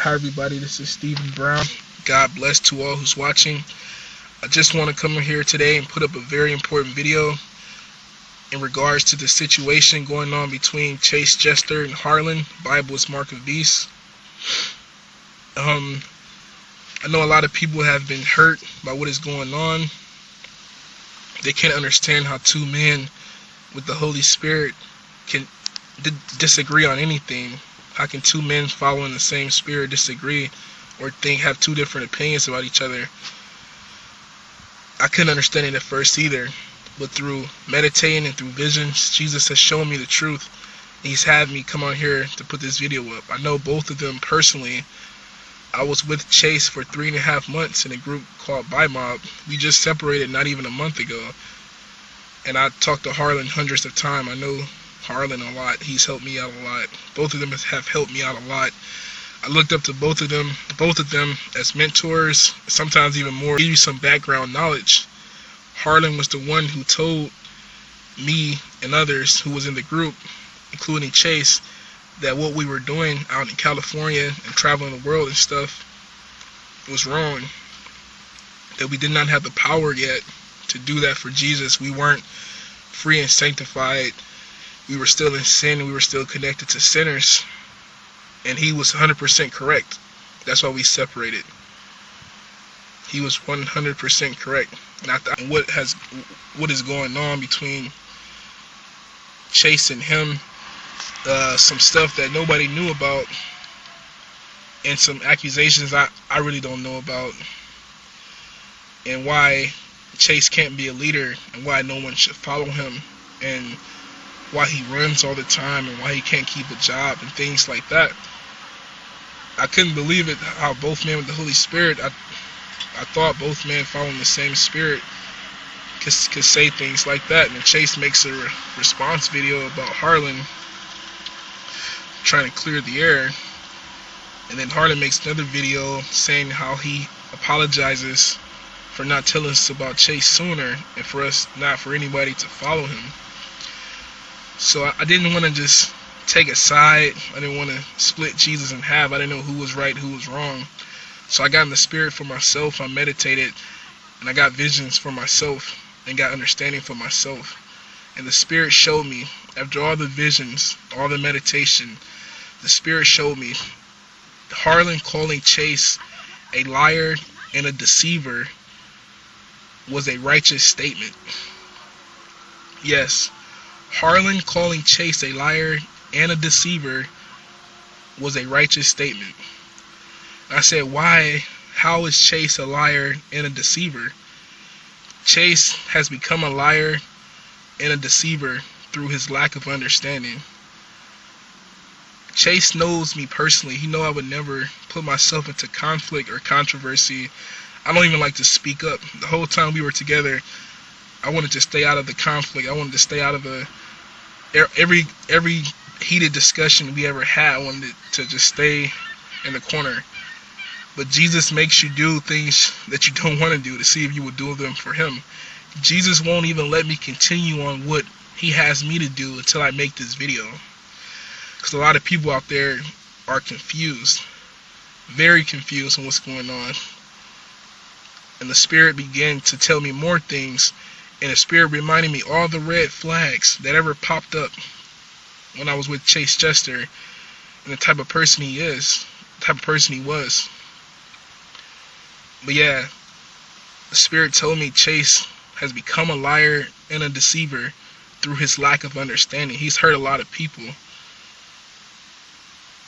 Hi everybody, this is Stephen Brown. God bless to all who's watching. I just want to come in here today and put up a very important video in regards to the situation going on between Chase Jester and Harlan. Bible is Mark of Beast. I know a lot of people have been hurt by what is going on. They can't understand how two men with the Holy Spirit can disagree on anything. How can two men following the same spirit disagree or have two different opinions about each other? I couldn't understand it at first either, but through meditating and through visions, Jesus has shown me the truth. He's had me come on here to put this video up. I know both of them personally. I was with Chase for 3.5 months in a group called By Mob. We just separated not even a month ago. And I talked to Harlan hundreds of times. I know Harlan a lot. He's helped me out a lot. Both of them have helped me out a lot. I looked up to both of them as mentors, sometimes even more. Give you some background knowledge. Harlan was the one who told me and others who was in the group, including Chase, that what we were doing out in California and traveling the world and stuff was wrong. That we did not have the power yet to do that for Jesus. We weren't free and sanctified. We were still in sin. We were still connected to sinners. And he was 100% correct. That's why we separated. He was 100% correct. What is going on between Chase and him? Some stuff that nobody knew about, and some accusations I really don't know about, and why Chase can't be a leader, and why no one should follow him, and why he runs all the time, and why he can't keep a job, and things like that. I couldn't believe it, how both men with the Holy Spirit, I thought both men following the same spirit could say things like that. And then Chase makes a response video about Harlan trying to clear the air, and then Harlan makes another video saying how he apologizes for not telling us about Chase sooner, and for anybody to follow him. So I didn't want to just take a side. I didn't want to split Jesus in half. I didn't know who was right, who was wrong. So I got in the spirit for myself. I meditated, and I got visions for myself, and got understanding for myself. And the Spirit showed me, after all the visions, all the meditation, the Spirit showed me Harlan calling Chase a liar and a deceiver was a righteous statement. Yes, Harlan calling Chase a liar and a deceiver was a righteous statement. I said, why? How is Chase a liar and a deceiver? Chase has become a liar and a deceiver through his lack of understanding. Chase knows me personally. He know I would never put myself into conflict or controversy. I don't even like to speak up. The whole time we were together, I wanted to stay out of the conflict. I wanted to stay out of every heated discussion we ever had. I wanted to just stay in the corner. But Jesus makes you do things that you don't want to do to see if you will do them for him. Jesus won't even let me continue on what he has me to do until I make this video. Because a lot of people out there are confused. Very confused on what's going on. And the Spirit began to tell me more things. And the Spirit reminded me all the red flags that ever popped up when I was with Chase Jester. And the type of person he is. The type of person he was. But yeah, the Spirit told me Chase has become a liar and a deceiver through his lack of understanding. He's hurt a lot of people.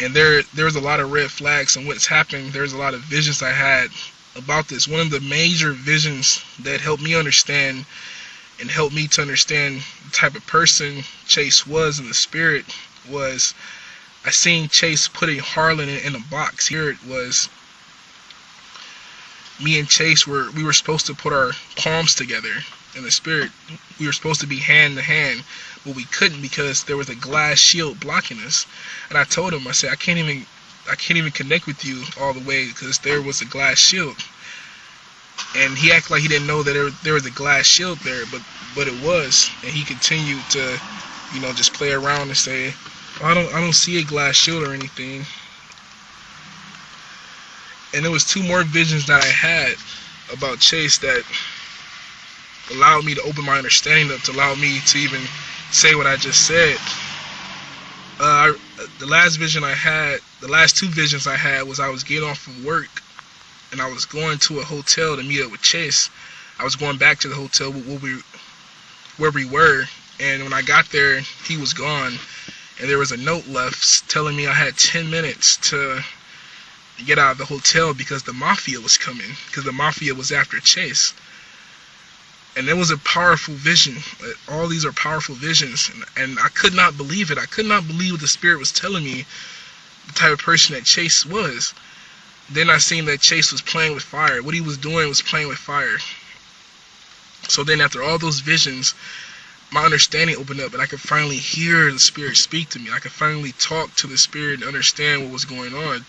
And there's a lot of red flags on what's happened. There's a lot of visions I had about this. One of the major visions that helped me understand and helped me to understand the type of person Chase was in the Spirit was I seen Chase putting Harlan in a box. Here it was. Me and Chase we were supposed to put our palms together in the Spirit. We were supposed to be hand to hand, but we couldn't because there was a glass shield blocking us. And I told him, I said, I can't even connect with you all the way because there was a glass shield. And he acted like he didn't know that there was a glass shield there, but it was. And he continued to, just play around and say, I don't see a glass shield or anything. And there was two more visions that I had about Chase that allowed me to open my understanding up, to allow me to even say what I just said. The last two visions I had was I was getting off from work and I was going to a hotel to meet up with Chase. I was going back to the hotel where we were, and when I got there, he was gone, and there was a note left telling me I had 10 minutes to get out of the hotel because the mafia was coming, because the mafia was after Chase. And it was a powerful vision. All these are powerful visions, and I could not believe it. I could not believe what the Spirit was telling me, the type of person that Chase was. Then I seen that Chase was playing with fire. What he was doing was playing with fire. So then after all those visions, my understanding opened up, and I could finally hear the Spirit speak to me. I could finally talk to the Spirit and understand what was going on.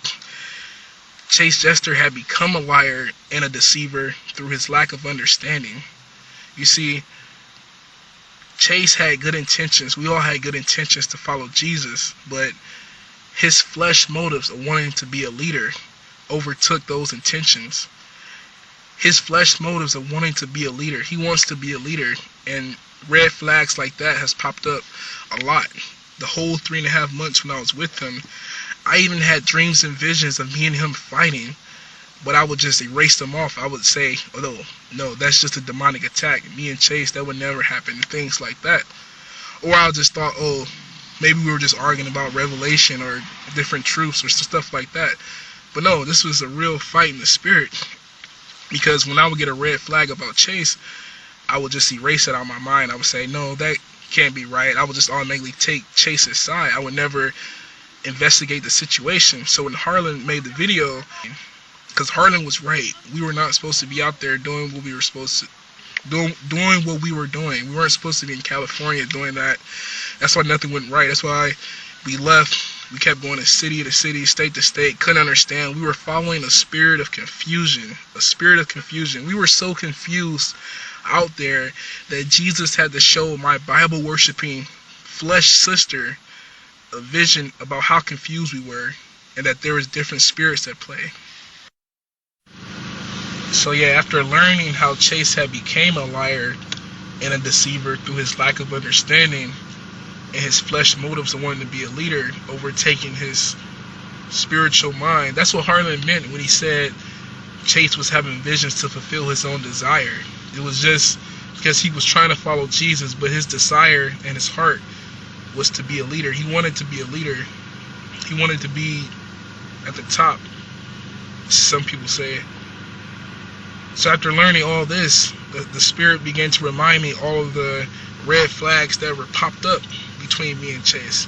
Chase Jester had become a liar and a deceiver through his lack of understanding. You see, Chase had good intentions. We all had good intentions to follow Jesus, but his flesh motives of wanting to be a leader overtook those intentions. His flesh motives of wanting to be a leader. He wants to be a leader, and red flags like that has popped up a lot. The whole 3.5 months when I was with him, I even had dreams and visions of me and him fighting, but I would just erase them off. I would say, oh no, that's just a demonic attack. Me and Chase, that would never happen, things like that. Or I just thought, oh, maybe we were just arguing about revelation or different truths or stuff like that. But no, this was a real fight in the spirit. Because when I would get a red flag about Chase, I would just erase it out of my mind. I would say, no, that can't be right. I would just automatically take Chase's side. I would never investigate the situation. So when Harlan made the video, because Harlan was right, we were not supposed to be out there doing what we were supposed to doing what we were doing. We weren't supposed to be in California doing that. That's why nothing went right. That's why we left. We kept going to city, state to state. Couldn't understand. We were following a spirit of confusion. A spirit of confusion. We were so confused out there that Jesus had to show my Bible worshiping flesh sister a vision about how confused we were, and that there was different spirits at play. So yeah, after learning how Chase had became a liar and a deceiver through his lack of understanding and his flesh motives of wanting to be a leader overtaking his spiritual mind, that's what Harlan meant when he said Chase was having visions to fulfill his own desire. It was just because he was trying to follow Jesus, but his desire and his heart was to be a leader. He wanted to be a leader. He wanted to be at the top, some people say. So after learning all this, the Spirit began to remind me all of the red flags that were popped up between me and Chase.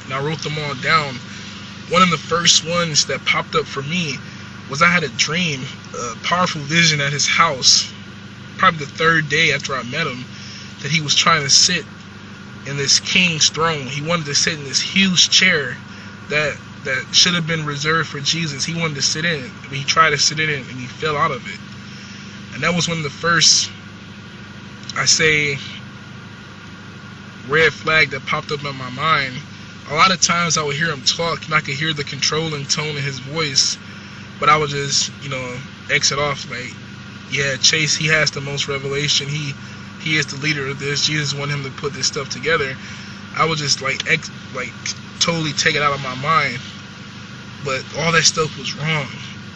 And I wrote them all down. One of the first ones that popped up for me was I had a dream, a powerful vision at his house, probably the third day after I met him, that he was trying to sit in this king's throne. He wanted to sit in this huge chair that should have been reserved for Jesus. He wanted to sit in it, but he tried to sit in it and he fell out of it. And that was one of the first, I say, red flag that popped up in my mind. A lot of times I would hear him talk and I could hear the controlling tone in his voice, but I would just, exit off like, yeah, Chase, he has the most revelation. He is the leader of this. Jesus wanted him to put this stuff together. I would just totally take it out of my mind. But all that stuff was wrong.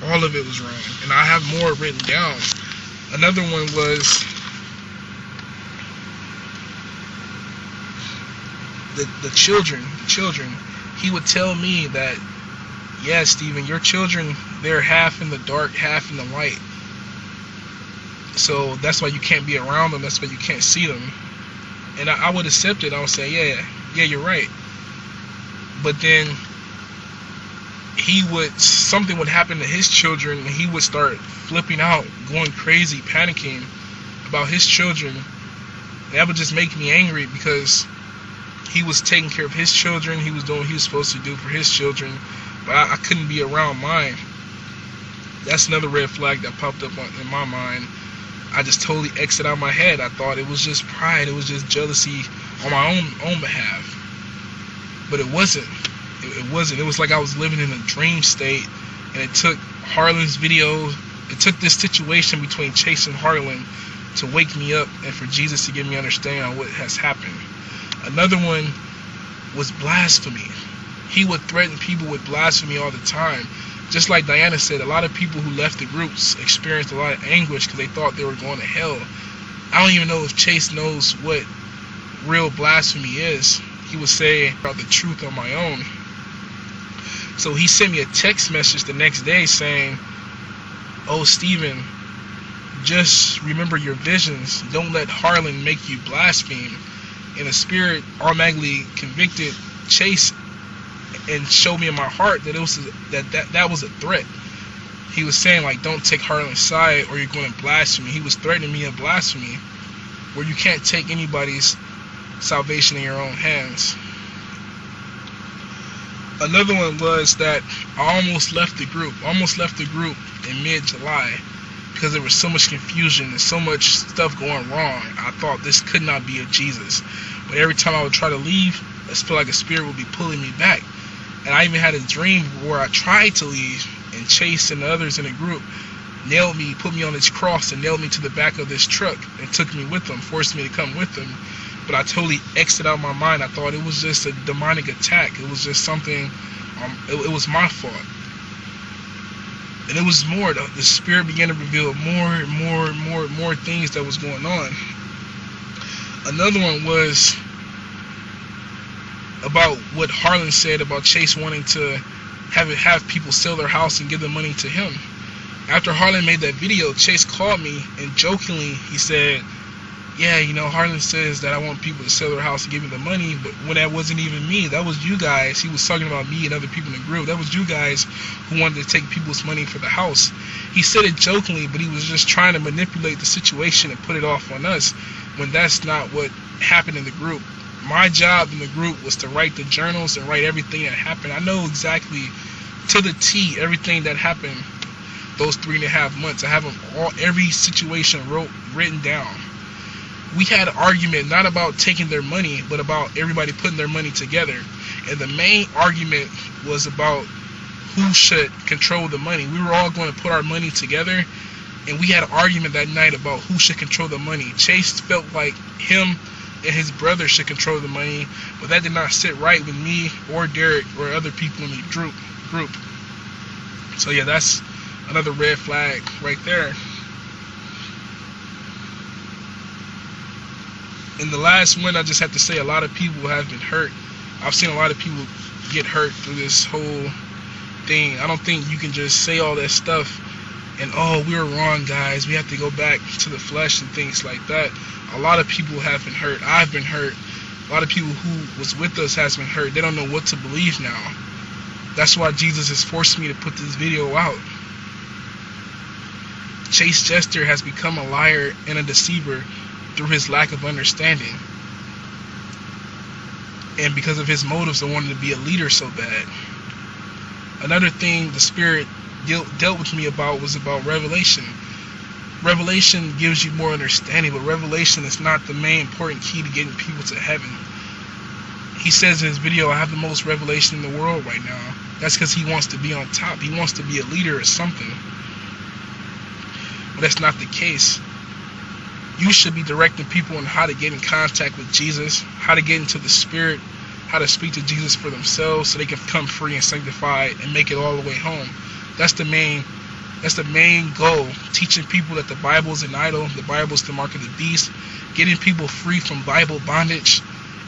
All of it was wrong. And I have more written down. Another one was the children. He would tell me that, yeah, Stephen, your children, they're half in the dark, half in the light. So that's why you can't be around them. That's why you can't see them. And I would accept it. I would say, yeah, you're right. But then something would happen to his children, and he would start flipping out, going crazy, panicking about his children. And that would just make me angry because he was taking care of his children. He was doing what he was supposed to do for his children, but I couldn't be around mine. That's another red flag that popped up in my mind. I just totally exited out of my head. I thought it was just pride. It was just jealousy on my own behalf. But it wasn't. It wasn't. It was like I was living in a dream state And it took Harlan's video, it took this situation between Chase and Harlan to wake me up and for Jesus to give me understanding on what has happened. Another one was blasphemy. He would threaten people with blasphemy all the time. Just like Diana said, a lot of people who left the groups experienced a lot of anguish because they thought they were going to hell. I don't even know if Chase knows what real blasphemy is. He would say about the truth on my own. So he sent me a text message the next day saying, "Oh, Stephen, just remember your visions. Don't let Harlan make you blaspheme." And the Spirit automatically convicted Chase and showed me in my heart that it was that was a threat. He was saying, like, don't take Harlan's side or you're going to blaspheme. He was threatening me of blasphemy, where you can't take anybody's salvation in your own hands. Another one was that I almost left the group in mid-July because there was so much confusion and so much stuff going wrong. I thought this could not be of Jesus. But every time I would try to leave, I felt like a spirit would be pulling me back. And I even had a dream where I tried to leave, and Chase and the others in the group nailed me, put me on this cross and nailed me to the back of this truck and took me with them, forced me to come with them. But I totally exited out my mind. I thought it was just a demonic attack. It was just something, it was my fault. And it was more, the Spirit began to reveal more and more things that was going on. Another one was about what Harlan said about Chase wanting to have people sell their house and give the money to him. After Harlan made that video, Chase called me and jokingly he said, "Yeah, you know, Harlan says that I want people to sell their house and give me the money, but when that wasn't even me, that was you guys." He was talking about me and other people in the group. That was you guys who wanted to take people's money for the house. He said it jokingly, but he was just trying to manipulate the situation and put it off on us, when that's not what happened in the group. My job in the group was to write the journals and write everything that happened. I know exactly to the T everything that happened those 3.5 months. I have every situation written down. We had an argument not about taking their money, but about everybody putting their money together. And the main argument was about who should control the money. We were all going to put our money together, and we had an argument that night about who should control the money. Chase felt like him and his brother should control the money, but that did not sit right with me or Derek or other people in the group. So yeah, that's another red flag right there. And the last one, I just have to say, a lot of people have been hurt. I've seen a lot of people get hurt through this whole thing. I don't think you can just say all that stuff and, oh, we were wrong, guys, we have to go back to the flesh and things like that. A lot of people have been hurt. I've been hurt. A lot of people who was with us has been hurt. They don't know what to believe now. That's why Jesus has forced me to put this video out. Chase Jester has become a liar and a deceiver through his lack of understanding. And because of his motives, I wanted to be a leader so bad. Another thing the Spirit dealt with me about was about revelation. Revelation gives you more understanding, but revelation is not the main important key to getting people to heaven. He says in his video, I have the most revelation in the world right now. That's because he wants to be on top. He wants to be a leader or something. But that's not the case. You should be directing people on how to get in contact with Jesus, how to get into the Spirit, how to speak to Jesus for themselves so they can come free and sanctified and make it all the way home. That's the main goal. Teaching people that the Bible is an idol, the Bible is the mark of the beast, getting people free from Bible bondage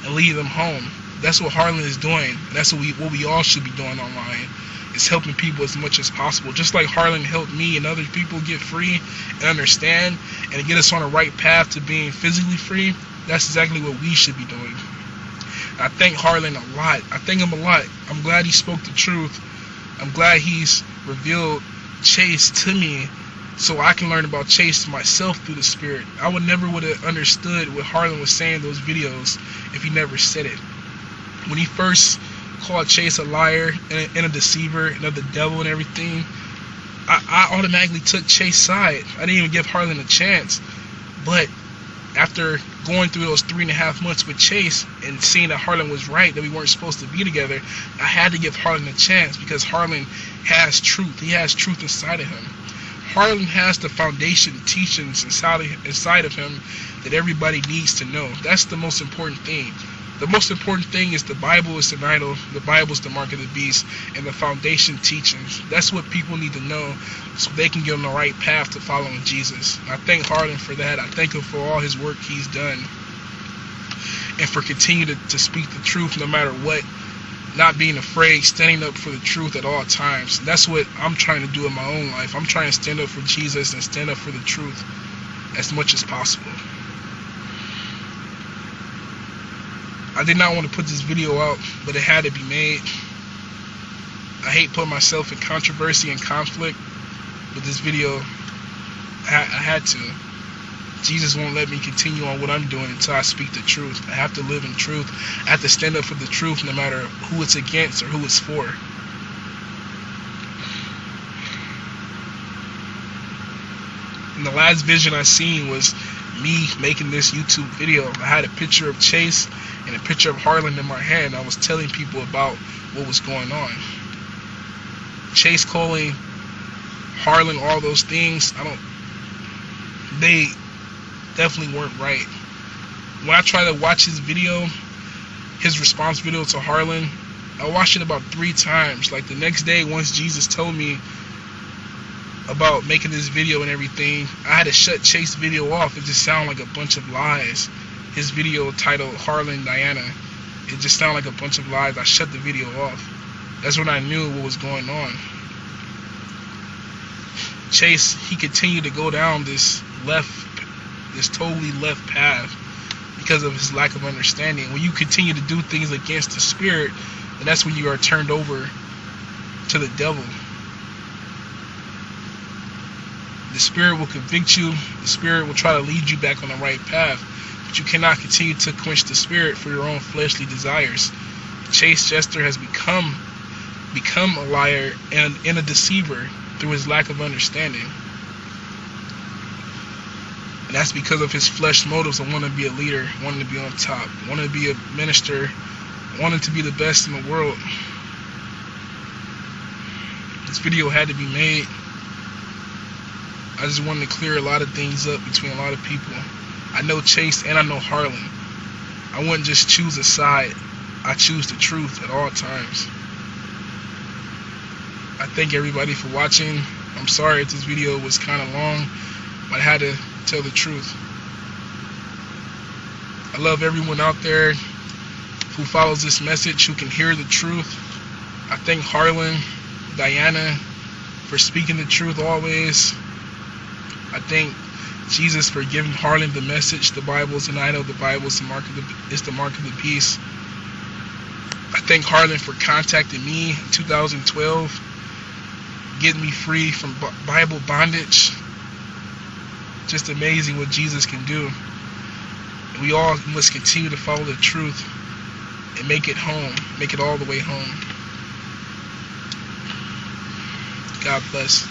and leading them home. That's what Harlan is doing. And that's what we all should be doing online. It's helping people as much as possible. Just like Harlan helped me and other people get free and understand and get us on the right path to being physically free, that's exactly what we should be doing. I thank Harlan a lot. I thank him a lot. I'm glad he spoke the truth. I'm glad he's revealed Chase to me so I can learn about Chase myself through the Spirit. I would never would have understood what Harlan was saying in those videos if he never said it. When he first called Chase a liar and a deceiver and of the devil and everything, I automatically took Chase's side. I didn't even give Harlan a chance. But after going through those 3.5 months with Chase and seeing that Harlan was right, that we weren't supposed to be together, I had to give Harlan a chance because Harlan has truth. He has truth inside of him. Harlan has the foundation teachings inside of him that everybody needs to know. That's the most important thing. The most important thing is the Bible is an idol, the Bible is the mark of the beast, and the foundation teachings. That's what people need to know so they can get on the right path to following Jesus. And I thank Harlan for that. I thank him for all his work he's done and for continuing to speak the truth no matter what, not being afraid, standing up for the truth at all times. And that's what I'm trying to do in my own life. I'm trying to stand up for Jesus and stand up for the truth as much as possible. I did not want to put this video out, but it had to be made. I hate putting myself in controversy and conflict, but this video, I had to. Jesus won't let me continue on what I'm doing until I speak the truth. I have to live in truth. I have to stand up for the truth no matter who it's against or who it's for. And the last vision I seen was me making this YouTube video. I had a picture of Chase and a picture of Harlan in my hand. I was telling people about what was going on. Chase calling Harlan all those things, they definitely weren't right. When I try to watch his video, his response video to Harlan, I watched it about 3 times. Like the next day, once Jesus told me about making this video and everything, I had to shut Chase's video off. It just sounded like a bunch of lies. His video titled Harlan Diana, it just sounded like a bunch of lies. I shut the video off. That's when I knew what was going on. Chase, he continued to go down this totally left path because of his lack of understanding. When you continue to do things against the Spirit, then that's when you are turned over to the devil. The Spirit will convict you. The Spirit will try to lead you back on the right path. But you cannot continue to quench the Spirit for your own fleshly desires. Chase Jester has become a liar and a deceiver through his lack of understanding. And that's because of his flesh motives of wanting to be a leader, wanting to be on top, wanting to be a minister, wanting to be the best in the world. This video had to be made. I just wanted to clear a lot of things up between a lot of people. I know Chase and I know Harlan. I wouldn't just choose a side. I choose the truth at all times. I thank everybody for watching. I'm sorry if this video was kind of long, but I had to tell the truth. I love everyone out there who follows this message, who can hear the truth. I thank Harlan, Diana for speaking the truth always. I thank Jesus for giving Harlan the message. The Bible is an idol. The Bible is the mark of the beast. I thank Harlan for contacting me in 2012, getting me free from Bible bondage. Just amazing what Jesus can do. We all must continue to follow the truth and make it home, make it all the way home. God bless.